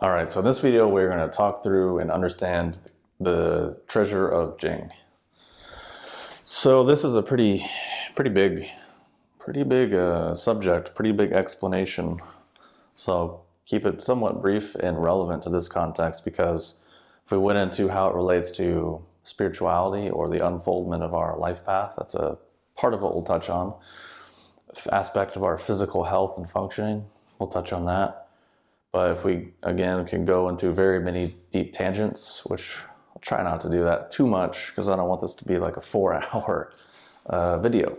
All right, so in this video, we're going to talk through and understand the treasure of Jing. So this is a pretty big subject, pretty big explanation. So keep it somewhat brief and relevant to this context, because if we went into how it relates to spirituality or the unfoldment of our life path, that's a part of what we'll touch on. Aspect of our physical health and functioning, we'll touch on that. But if we, again, can go into very many deep tangents, which I'll try not to do that too much because I don't want this to be like a 4-hour video.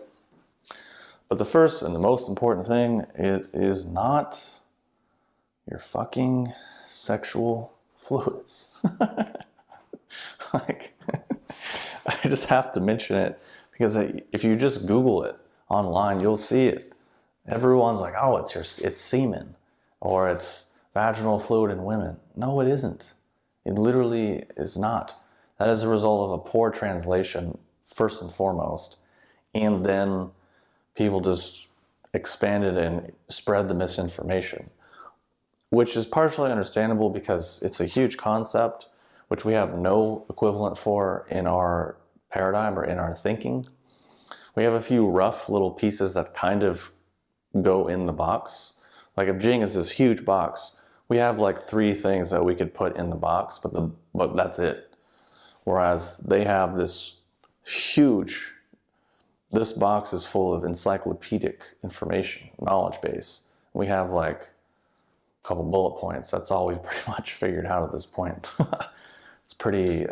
But the first and the most important thing, it is not your fucking sexual fluids. Like, I just have to mention it because if you just Google it online, you'll see it. Everyone's like, oh, it's semen, or it's vaginal fluid in women. No, it isn't. It literally is not. That is a result of a poor translation, first and foremost. And then people just expanded and spread the misinformation, which is partially understandable because it's a huge concept, which we have no equivalent for in our paradigm or in our thinking. We have a few rough little pieces that kind of go in the box. Like if Jing is this huge box, we have like 3 things that we could put in the box, but that's it. Whereas they have this huge, this box is full of encyclopedic information, knowledge base. We have like a couple bullet points. That's all we've pretty much figured out at this point. It's pretty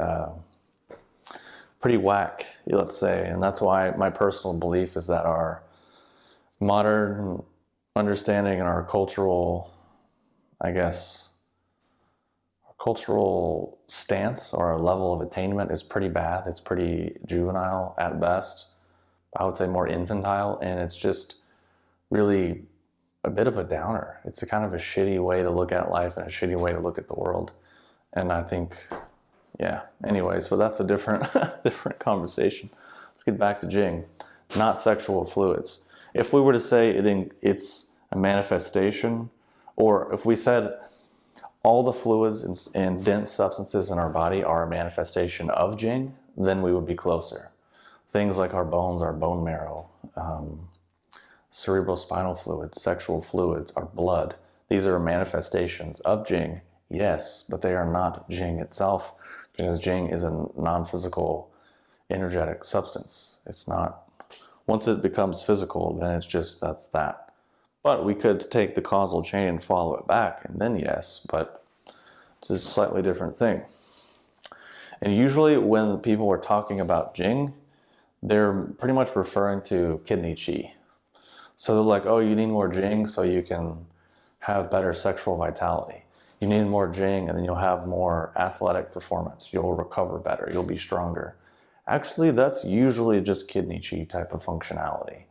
whack, let's say. And that's why my personal belief is that our modern understanding and our cultural, I guess, our cultural stance or our level of attainment is pretty bad. It's pretty juvenile at best. I would say more infantile, and it's just really a bit of a downer. It's a kind of a shitty way to look at life and a shitty way to look at the world. And I think, yeah, anyways, but that's a different conversation. Let's get back to Jing, not sexual fluids. If we were to say it's a manifestation, or if we said all the fluids and dense substances in our body are a manifestation of Jing, then we would be closer. Things like our bones, our bone marrow, cerebrospinal fluid, sexual fluids, our blood, these are manifestations of Jing, yes, but they are not Jing itself, because Jing is a non-physical, energetic substance. It's not, once it becomes physical, then it's just, that's that. But we could take the causal chain and follow it back, and then yes, but it's a slightly different thing. And usually when people are talking about Jing, they're pretty much referring to kidney qi. So they're like, oh, you need more Jing so you can have better sexual vitality. You need more Jing and then you'll have more athletic performance. You'll recover better. You'll be stronger. Actually, that's usually just kidney qi type of functionality.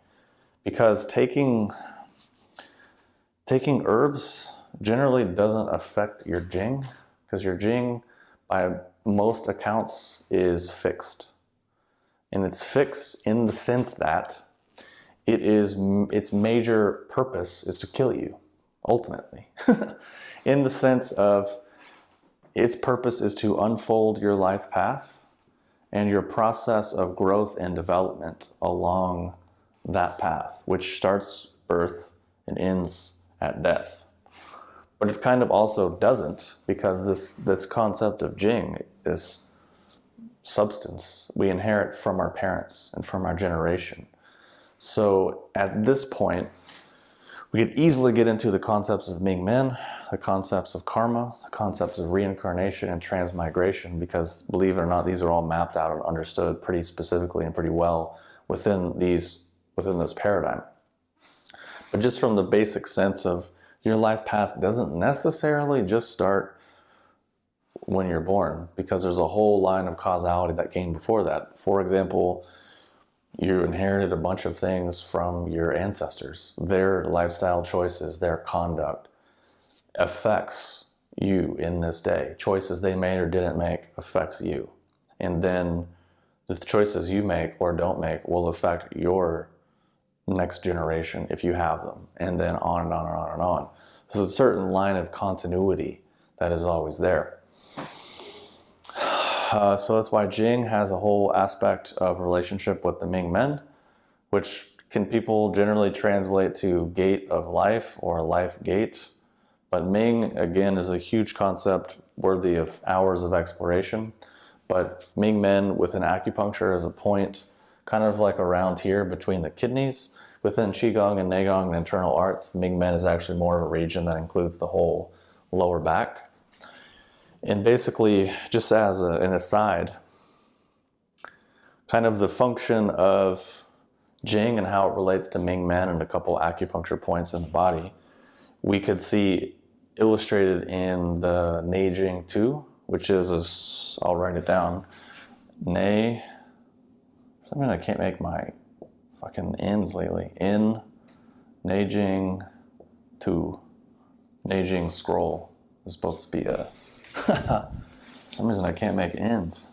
Because taking herbs generally doesn't affect your Jing, because your Jing, by most accounts, is fixed. And it's fixed in the sense that its major purpose is to kill you, ultimately. In the sense of its purpose is to unfold your life path and your process of growth and development along that path, which starts birth and ends at death. But it kind of also doesn't, because this concept of Jing, this substance, we inherit from our parents and from our generation. So at this point, we could easily get into the concepts of Ming Men, the concepts of karma, the concepts of reincarnation and transmigration, because believe it or not, these are all mapped out and understood pretty specifically and pretty well within this paradigm. But just from the basic sense of your life path doesn't necessarily just start when you're born, because there's a whole line of causality that came before that. For example, you inherited a bunch of things from your ancestors. Their lifestyle choices, their conduct affects you in this day. Choices they made or didn't make affects you. And then the choices you make or don't make will affect your next generation if you have them, and then on and on and on and on. So there's a certain line of continuity that is always there. So that's why Jing has a whole aspect of relationship with the Ming Men, which can people generally translate to gate of life or life gate. But Ming, again, is a huge concept worthy of hours of exploration. But Ming Men within acupuncture is a point kind of like around here between the kidneys. Within Qigong and Neigong and internal arts, the Ming Men is actually more of a region that includes the whole lower back. And basically, just as an aside, kind of the function of Jing and how it relates to Ming Men and a couple acupuncture points in the body, we could see illustrated in the Neijing 2, which is, I'll write it down, I mean, I can't make my fucking ends lately. In Neijing 2, Neijing scroll is supposed to be a, for some reason I can't make ends.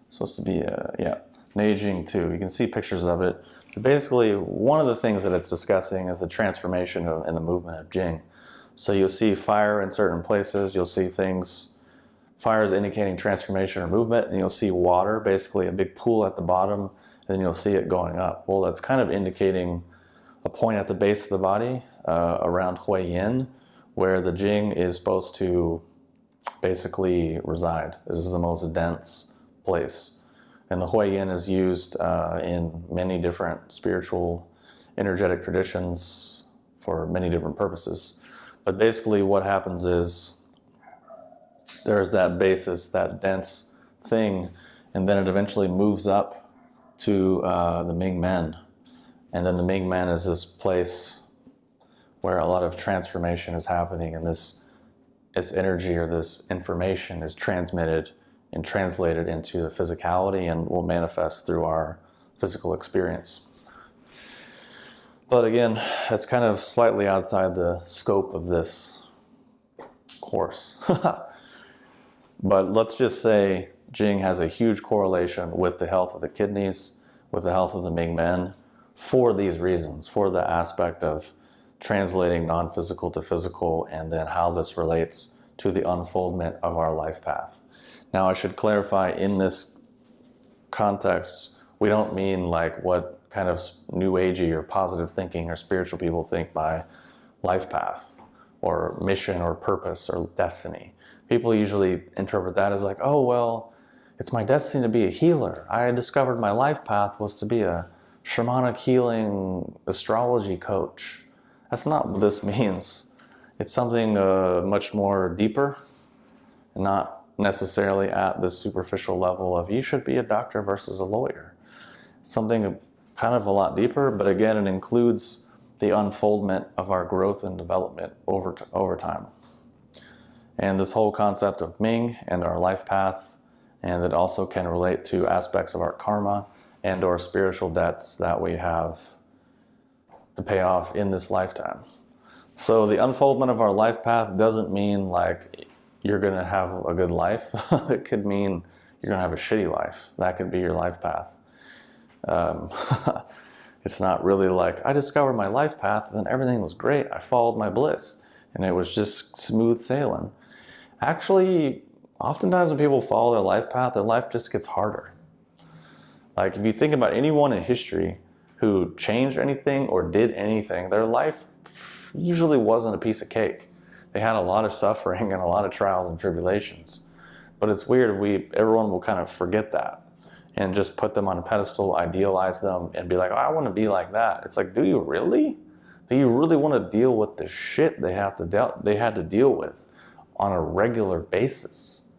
It's supposed to be a, yeah, Neijing 2. You can see pictures of it. But basically, one of the things that it's discussing is the transformation and the movement of Jing. So you'll see fire in certain places, you'll see things, fire is indicating transformation or movement, and you'll see water, basically a big pool at the bottom, and then you'll see it going up. Well, that's kind of indicating a point at the base of the body, around Hui Yin, where the Jing is supposed to basically reside. This is the most dense place. And the Hui Yin is used in many different spiritual, energetic traditions for many different purposes. But basically what happens is there's that basis, that dense thing, and then it eventually moves up to the Ming Men. And then the Ming Men is this place where a lot of transformation is happening, and this energy or this information is transmitted and translated into the physicality and will manifest through our physical experience. But again, it's kind of slightly outside the scope of this course. But let's just say Jing has a huge correlation with the health of the kidneys, with the health of the Ming Men, for these reasons, for the aspect of translating non-physical to physical, and then how this relates to the unfoldment of our life path. Now, I should clarify, in this context, we don't mean like what kind of new agey or positive thinking or spiritual people think by life path or mission or purpose or destiny. People usually interpret that as like, oh, well, it's my destiny to be a healer. I discovered my life path was to be a shamanic healing astrology coach. That's not what this means. It's something much more deeper, not necessarily at the superficial level of you should be a doctor versus a lawyer. Something kind of a lot deeper, but again, it includes the unfoldment of our growth and development over time. And this whole concept of Ming and our life path, and it also can relate to aspects of our karma and or spiritual debts that we have to pay off in this lifetime. So the unfoldment of our life path doesn't mean like you're going to have a good life. It could mean you're going to have a shitty life. That could be your life path. It's not really like, I discovered my life path and everything was great. I followed my bliss and it was just smooth sailing. Actually, oftentimes when people follow their life path, their life just gets harder. Like if you think about anyone in history who changed anything or did anything, their life usually wasn't a piece of cake. They had a lot of suffering and a lot of trials and tribulations. But it's weird, everyone will kind of forget that and just put them on a pedestal, idealize them, and be like, oh, I want to be like that. It's like, do you really? Do you really want to deal with the shit they had to deal with on a regular basis?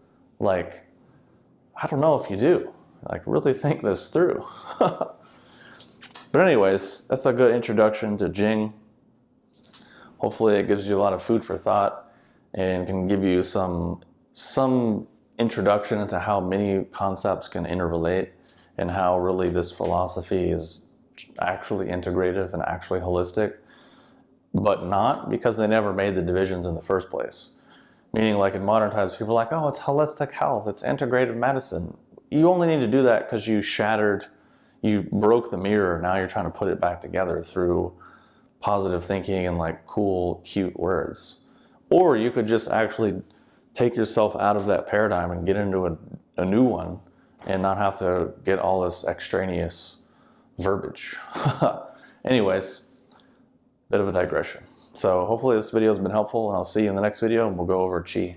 Like, I don't know if you do. Like, really think this through. But anyways, that's a good introduction to Jing. Hopefully it gives you a lot of food for thought and can give you some introduction into how many concepts can interrelate and how really this philosophy is actually integrative and actually holistic, but not because they never made the divisions in the first place. Meaning like in modern times, people are like, oh, it's holistic health, it's integrative medicine. You only need to do that because you broke the mirror, now you're trying to put it back together through positive thinking and like cool, cute words. Or you could just actually take yourself out of that paradigm and get into a new one and not have to get all this extraneous verbiage. Anyways, bit of a digression. So hopefully this video has been helpful, and I'll see you in the next video, and we'll go over Qi.